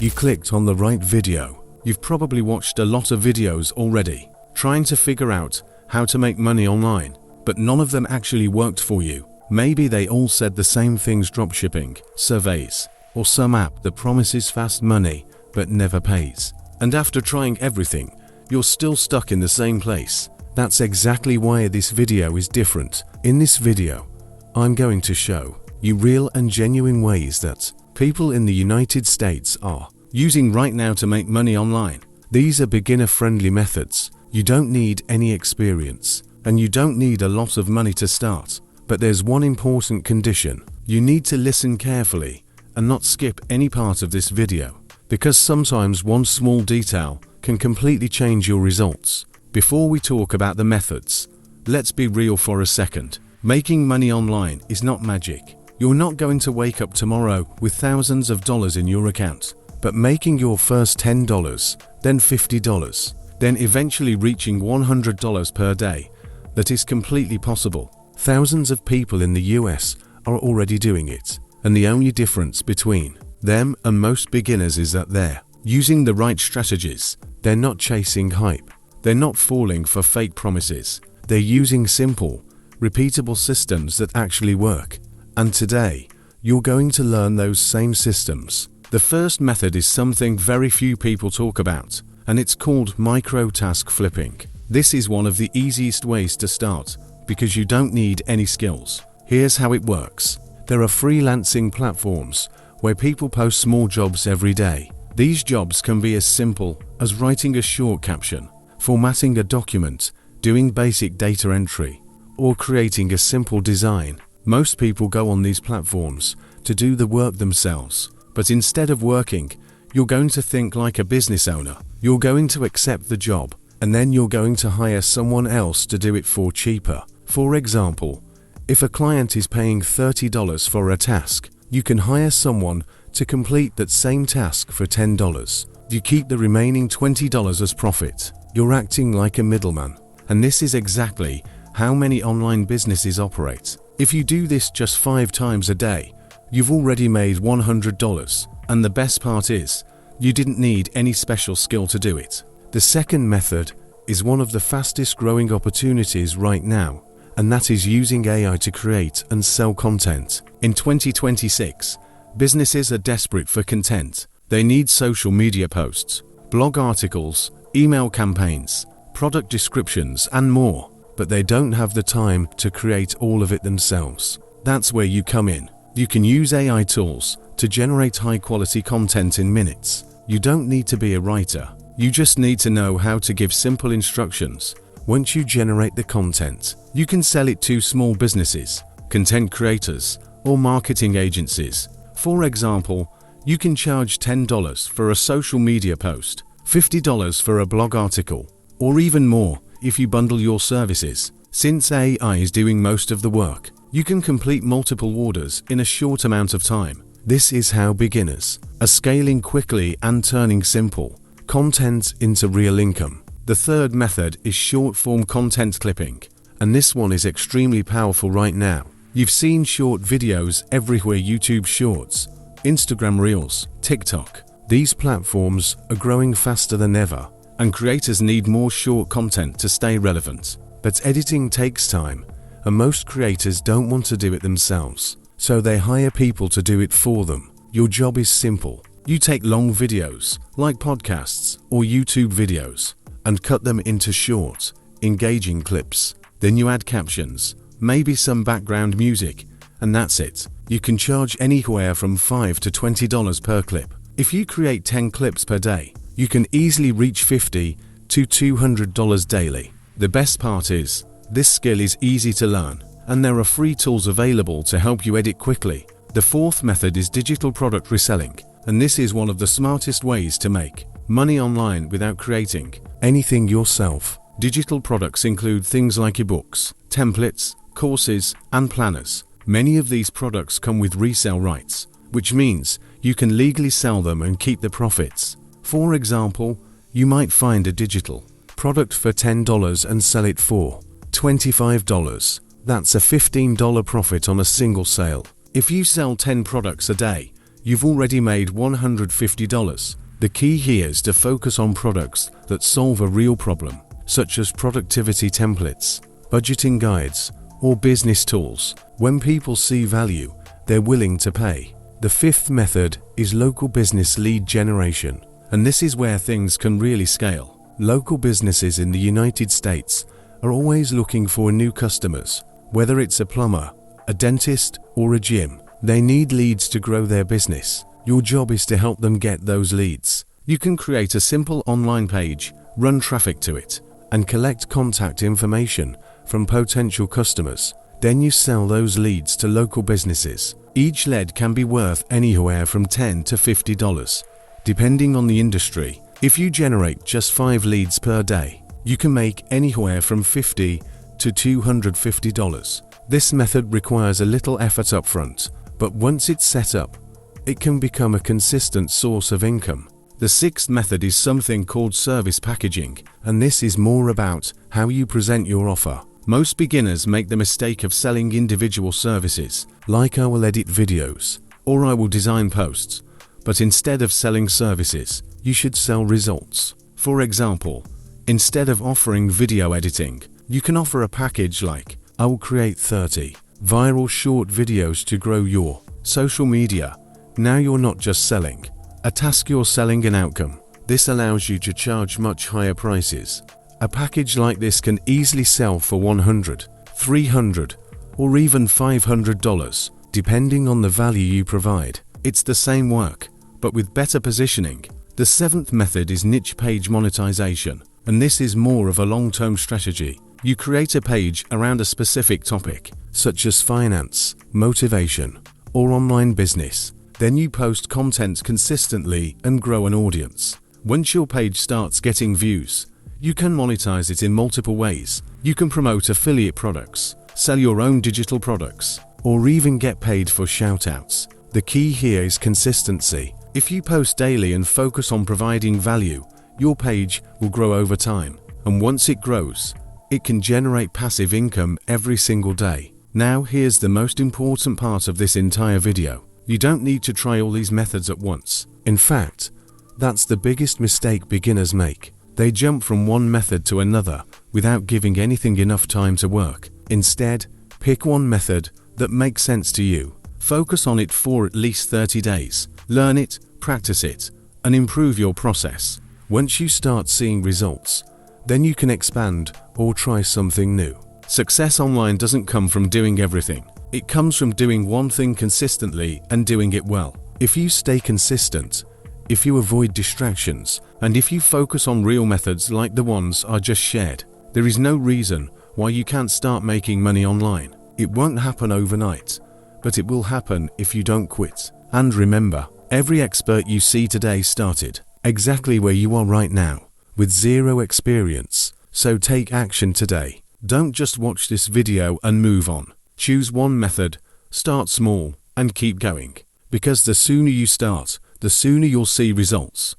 You clicked on the right video. You've probably watched a lot of videos already, trying to figure out how to make money online, but none of them actually worked for you. Maybe they all said the same things: dropshipping, surveys, or some app that promises fast money but never pays. And after trying everything, you're still stuck in the same place. That's exactly why this video is different. In this video, I'm going to show you real and genuine ways that people in the United States are using right now to make money online. These are beginner-friendly methods. You don't need any experience, and you don't need a lot of money to start. But there's one important condition. You need to listen carefully and not skip any part of this video, because sometimes one small detail can completely change your results. Before we talk about the methods, let's be real for a second. Making money online is not magic. You're not going to wake up tomorrow with thousands of dollars in your account, but making your first $10, then $50, then eventually reaching $100 per day, that is completely possible. Thousands of people in the US are already doing it, and the only difference between them and most beginners is that they're using the right strategies. They're not chasing hype. They're not falling for fake promises. They're using simple, repeatable systems that actually work. And today, you're going to learn those same systems. The first method is something very few people talk about, and it's called micro-task flipping. This is one of the easiest ways to start, because you don't need any skills. Here's how it works. There are freelancing platforms where people post small jobs every day. These jobs can be as simple as writing a short caption, formatting a document, doing basic data entry, or creating a simple design. Most people go on these platforms to do the work themselves, but instead of working, you're going to think like a business owner. You're going to accept the job, and then you're going to hire someone else to do it for cheaper. For example, if a client is paying $30 for a task, you can hire someone to complete that same task for $10. You keep the remaining $20 as profit. You're acting like a middleman. And this is exactly how many online businesses operate. If you do this just 5 times a day, you've already made $100. And the best part is, you didn't need any special skill to do it. The second method is one of the fastest growing opportunities right now, and that is using AI to create and sell content. In 2026, businesses are desperate for content. They need social media posts, blog articles, email campaigns, product descriptions, and more, but they don't have the time to create all of it themselves. That's where you come in. You can use AI tools to generate high-quality content in minutes. You don't need to be a writer. You just need to know how to give simple instructions. Once you generate the content, you can sell it to small businesses, content creators, or marketing agencies. For example, you can charge $10 for a social media post, $50 for a blog article, or even more if you bundle your services. Since AI is doing most of the work, you can complete multiple orders in a short amount of time. This is how beginners are scaling quickly and turning simple content into real income. The third method is short-form content clipping, and this one is extremely powerful right now. You've seen short videos everywhere: YouTube Shorts, Instagram Reels, TikTok. These platforms are growing faster than ever, and creators need more short content to stay relevant. But editing takes time, and most creators don't want to do it themselves, so they hire people to do it for them. Your job is simple. You take long videos, like podcasts or YouTube videos, and cut them into short, engaging clips. Then you add captions, maybe some background music, and that's it. You can charge anywhere from $5 to $20 per clip. If you create 10 clips per day, you can easily reach $50 to $200 daily. The best part is, this skill is easy to learn, and there are free tools available to help you edit quickly. The fourth method is digital product reselling, and this is one of the smartest ways to make money online without creating anything yourself. Digital products include things like ebooks, templates, courses, and planners. Many of these products come with resale rights, which means you can legally sell them and keep the profits. For example, you might find a digital product for $10 and sell it for $25. That's a $15 profit on a single sale. If you sell 10 products a day, you've already made $150. The key here is to focus on products that solve a real problem, such as productivity templates, budgeting guides, or business tools. When people see value, they're willing to pay. The fifth method is local business lead generation, and this is where things can really scale. Local businesses in the United States are always looking for new customers. Whether it's a plumber, a dentist, or a gym, they need leads to grow their business. Your job is to help them get those leads. You can create a simple online page, run traffic to it, and collect contact information from potential customers. Then you sell those leads to local businesses. Each lead can be worth anywhere from $10 to $50, depending on the industry. If you generate just 5 leads per day, you can make anywhere from $50 to $250. This method requires a little effort upfront, but once it's set up, it can become a consistent source of income. The sixth method is something called service packaging, and this is more about how you present your offer. Most beginners make the mistake of selling individual services, like I will edit videos, or I will design posts, but instead of selling services, you should sell results. For example, instead of offering video editing, you can offer a package like, I will create 30 viral short videos to grow your social media. Now you're not just selling a task, you're selling an outcome. This allows you to charge much higher prices. A package like this can easily sell for $100, $300, or even $500, depending on the value you provide. It's the same work, but with better positioning. The seventh method is niche page monetization, and this is more of a long-term strategy. You create a page around a specific topic, such as finance, motivation, or online business. Then you post content consistently and grow an audience. Once your page starts getting views, you can monetize it in multiple ways. You can promote affiliate products, sell your own digital products, or even get paid for shoutouts. The key here is consistency. If you post daily and focus on providing value, your page will grow over time. And once it grows, it can generate passive income every single day. Now here's the most important part of this entire video. You don't need to try all these methods at once. In fact, that's the biggest mistake beginners make. They jump from one method to another without giving anything enough time to work. Instead, pick one method that makes sense to you. Focus on it for at least 30 days. Learn it, practice it, and improve your process. Once you start seeing results, then you can expand or try something new. Success online doesn't come from doing everything. It comes from doing one thing consistently and doing it well. If you stay consistent, if you avoid distractions, and if you focus on real methods like the ones I just shared, there is no reason why you can't start making money online. It won't happen overnight, but it will happen if you don't quit. And remember, every expert you see today started exactly where you are right now, with zero experience. So take action today. Don't just watch this video and move on. Choose one method, start small, and keep going. Because the sooner you start, the sooner you'll see results.